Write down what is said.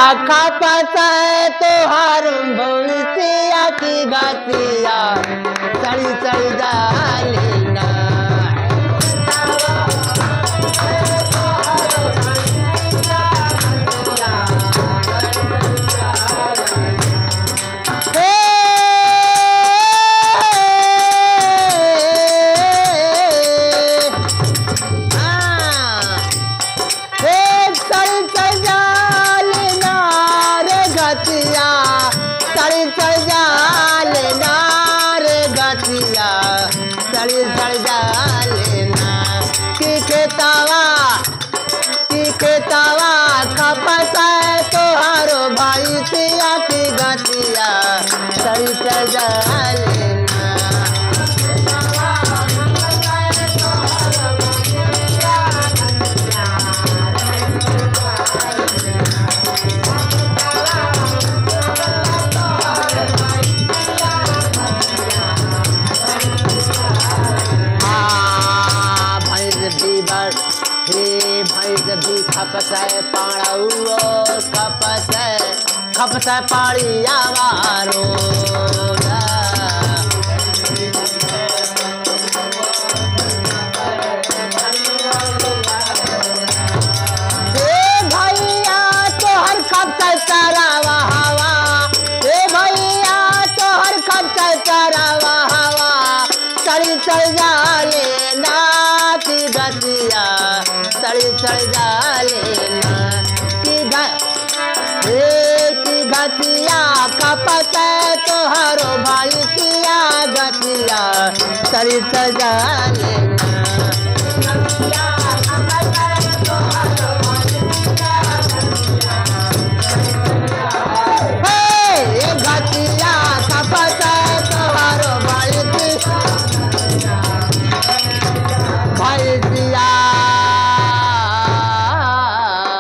खपत तोहार भविष्य की गतिया चढ़ चढ़ जालेना खेतावा खपत तोहारो भाई सिया की गतिया सरित जालेना भैंस भी खपत पाड़ो खपत पाड़िया वारो भैया तोहर खपत करावा हवा भैया तोहर खपत करावा हवा चढ़ चढ़ जाले नाती गतिया चढ़ जालेना की गतिया खपत तोहरो भाई सिया गतिया चढ़ जालेना